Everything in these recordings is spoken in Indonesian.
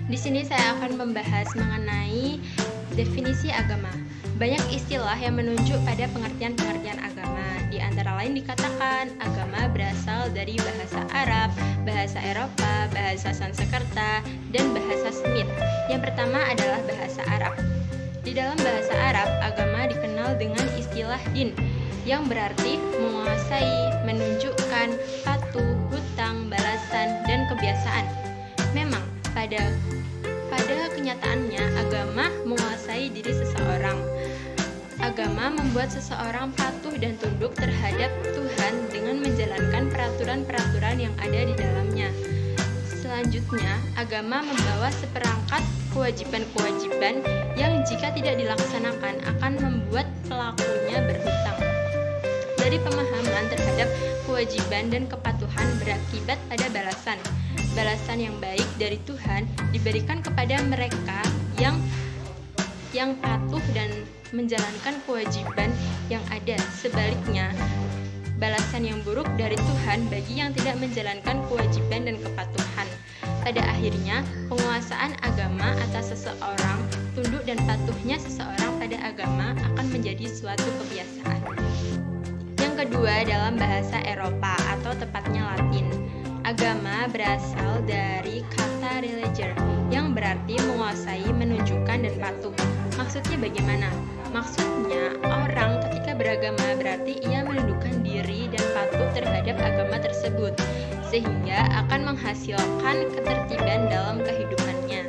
Di sini saya akan membahas mengenai definisi agama. Banyak istilah yang menunjuk pada pengertian-pengertian agama. Di antara lain dikatakan agama berasal dari bahasa Arab, bahasa Eropa, bahasa Sanskerta, dan bahasa Semit. Yang pertama adalah bahasa Arab. Di dalam bahasa Arab, agama dikenal dengan istilah din, yang berarti menguasai, menunjukkan, patuh, hutang, balasan, dan kebiasaan. Memang, pada kenyataannya, agama menguasai diri seseorang. Agama membuat seseorang patuh dan tunduk terhadap Tuhan dengan menjalankan peraturan-peraturan yang ada di dalamnya. Selanjutnya, agama membawa seperangkat kewajiban-kewajiban yang jika tidak dilaksanakan akan membuat pelakunya berhutang. Dari pemahaman terhadap kewajiban dan kepatuhan berakibat pada balasan. Balasan yang baik dari Tuhan diberikan kepada mereka yang patuh dan menjalankan kewajiban yang ada. Sebaliknya, balasan yang buruk dari Tuhan bagi yang tidak menjalankan kewajiban dan kepatuhan. Pada akhirnya, penguasaan agama atas seseorang, tunduk dan patuhnya seseorang pada agama akan menjadi suatu kebiasaan. Yang kedua, dalam bahasa Eropa atau tepatnya Latin. Agama berasal dari kata religion yang berarti menguasai, menunjukkan, dan patuh. Maksudnya bagaimana? Maksudnya, orang ketika beragama berarti ia menundukkan diri dan patuh terhadap agama tersebut, sehingga akan menghasilkan ketertiban dalam kehidupannya.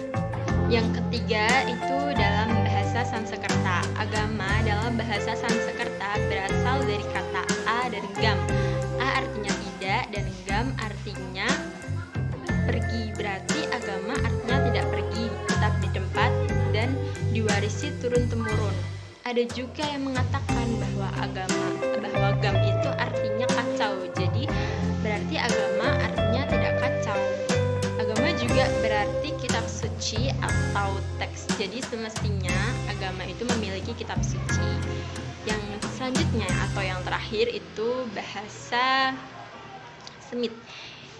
Yang ketiga itu dalam bahasa Sanskerta. Agama dalam bahasa Sanskerta berasal dari kata a dan gam. A artinya tidak dan gam artinya pergi. Berarti agama artinya tidak pergi, tetap di tempat dan diwarisi turun-temurun. Ada juga yang mengatakan bahwa gam itu artinya kacau. Jadi berarti agama artinya tidak kacau. Agama juga berarti kitab suci atau teks. Jadi semestinya agama itu memiliki kitab suci. Yang selanjutnya atau yang terakhir itu bahasa Semit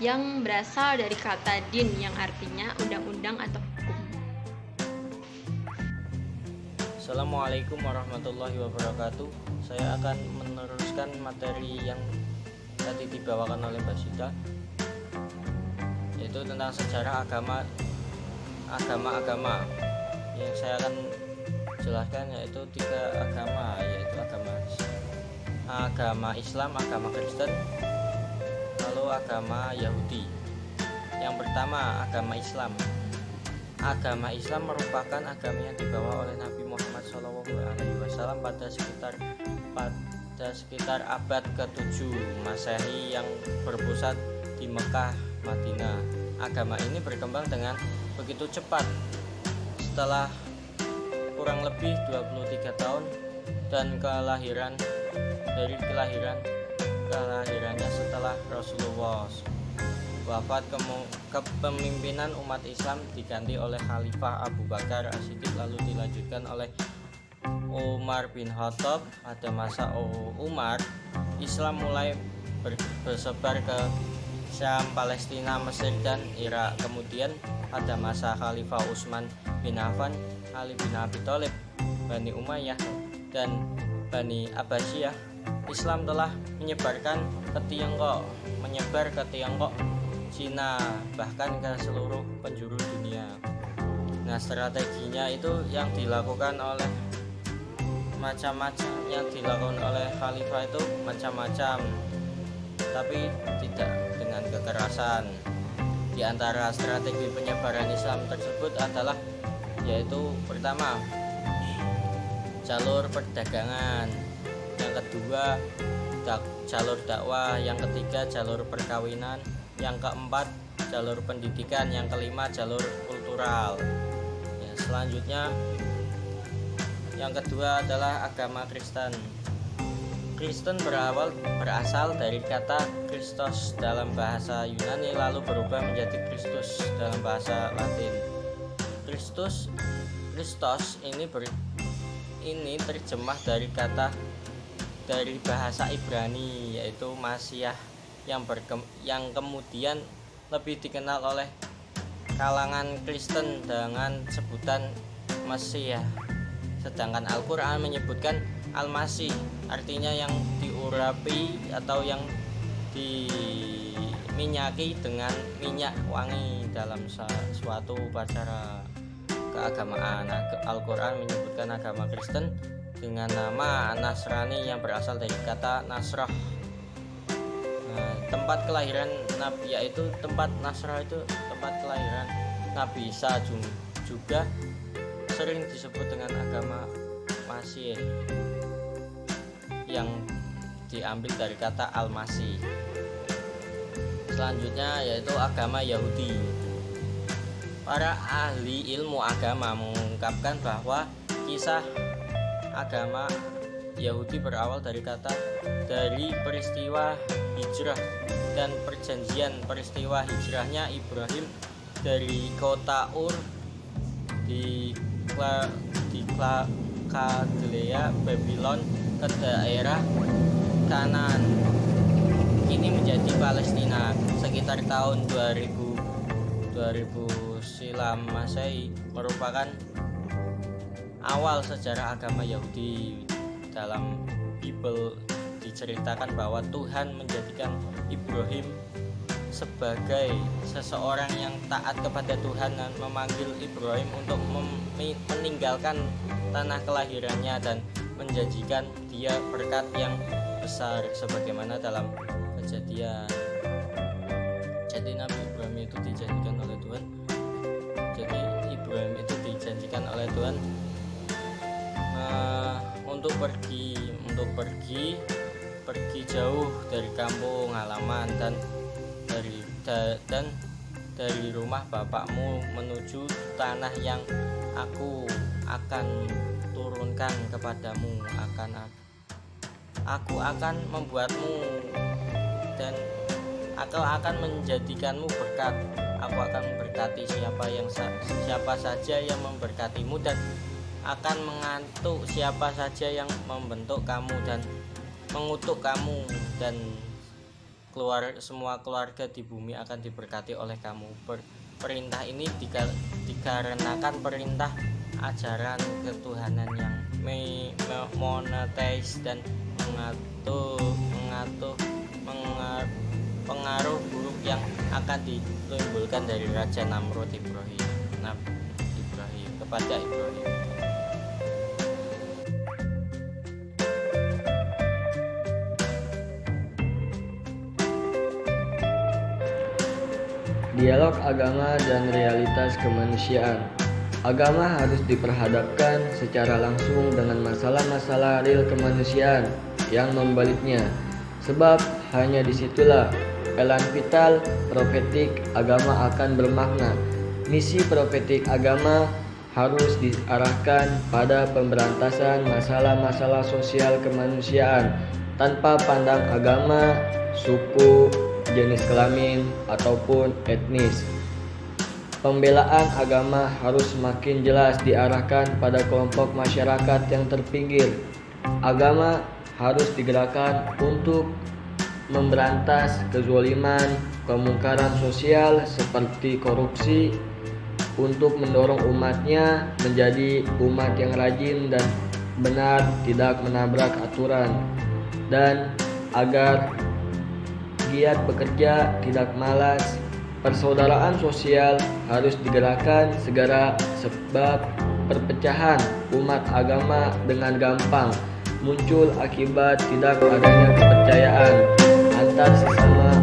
yang berasal dari kata din yang artinya undang-undang atau hukum. Assalamualaikum warahmatullahi wabarakatuh. Saya akan meneruskan materi yang tadi dibawakan oleh Mbak Sita, yaitu tentang sejarah agama. Yang saya akan jelaskan yaitu 3 agama, yaitu agama Islam, agama Kristen, lalu agama Yahudi. Yang pertama, agama Islam. Agama Islam merupakan agama yang dibawa oleh Nabi Muhammad SAW pada sekitar abad ke-7 Masehi yang berpusat di Mekah, Madinah. Agama ini berkembang dengan begitu cepat setelah kurang lebih 23 tahun dan kelahirannya setelah Rasulullah wafat. Kepemimpinan umat Islam diganti oleh Khalifah Abu Bakar As-Siddiq, lalu dilanjutkan oleh Umar bin Khattab. Pada masa Umar, Islam mulai bersebar ke Syam, Palestina, Mesir, dan Irak. Kemudian pada masa Khalifah Utsman bin Affan, Ali bin Abi Thalib, Bani Umayyah, dan Bani Abbasiyah, Islam telah menyebar ke Tiongkok, Cina, bahkan ke seluruh penjuru dunia. Nah, strateginya itu yang dilakukan oleh khalifah itu macam-macam, tapi tidak dengan kekerasan. Di antara strategi penyebaran Islam tersebut adalah yaitu pertama, jalur perdagangan, yang kedua jalur dakwah, yang ketiga jalur perkawinan, yang keempat jalur pendidikan, yang kelima jalur kultural. Selanjutnya yang kedua adalah agama Kristen. Kristen berasal dari kata Christos dalam bahasa Yunani, lalu berubah menjadi Kristus dalam bahasa Latin. Kristos ini terjemah dari kata dari bahasa Ibrani, yaitu Masiah, yang kemudian lebih dikenal oleh kalangan Kristen dengan sebutan Mesias. Sedangkan Al-Quran menyebutkan Al-Masih, artinya yang diurapi atau yang diminyaki dengan minyak wangi dalam suatu upacara keagamaan. Al-Quran menyebutkan agama Kristen dengan nama Nasrani yang berasal dari kata Nasrah. Tempat kelahiran Nabi, yaitu tempat Nasrah itu tempat kelahiran Nabi Isa, juga sering disebut dengan agama Masih yang diambil dari kata Al-Masih. Selanjutnya yaitu agama Yahudi. Para ahli ilmu agama mengungkapkan bahwa kisah agama Yahudi berawal dari peristiwa hijrah dan perjanjian. Peristiwa hijrahnya Ibrahim dari kota Ur di Kaldea Babylon ke daerah Kanaan, kini menjadi Palestina, sekitar tahun 2000 silam Masehi, merupakan awal sejarah agama Yahudi. Dalam Bible diceritakan bahwa Tuhan menjadikan Ibrahim sebagai seseorang yang taat kepada Tuhan dan memanggil Ibrahim untuk meninggalkan tanah kelahirannya dan menjanjikan dia berkat yang besar sebagaimana dalam Kejadian. Jadi Nabi Ibrahim itu dijanjikan oleh Tuhan. Jadi Ibrahim itu dijanjikan oleh Tuhan untuk pergi jauh dari kampung halaman dan dari rumah bapakmu menuju tanah yang aku akan turunkan kepadamu. Aku akan membuatmu dan aku akan menjadikanmu berkat. Aku akan memberkati siapa saja yang memberkatimu, dan akan mengantuk siapa saja yang membentuk kamu dan mengutuk kamu, dan semua keluarga di bumi akan diberkati oleh kamu. Perintah ini dikarenakan perintah ajaran ketuhanan yang monoteis dan pengaruh buruk yang akan ditimbulkan dari Raja Namrud kepada Ibrahim. Dialog agama dan realitas kemanusiaan. Agama harus diperhadapkan secara langsung dengan masalah-masalah real kemanusiaan yang membaliknya, sebab hanya disitulah elan vital profetik agama akan bermakna. Misi profetik agama harus diarahkan pada pemberantasan masalah-masalah sosial kemanusiaan tanpa pandang agama, suku, jenis kelamin, ataupun etnis. Pembelaan agama harus semakin jelas diarahkan pada kelompok masyarakat yang terpinggir. Agama harus digerakkan untuk memberantas kezaliman, kemungkaran sosial seperti korupsi, untuk mendorong umatnya menjadi umat yang rajin dan benar, tidak menabrak aturan, dan agar giat bekerja, tidak malas. Persaudaraan sosial harus digerakkan segera, sebab perpecahan umat agama dengan gampang muncul akibat tidak adanya kepercayaan antar sesama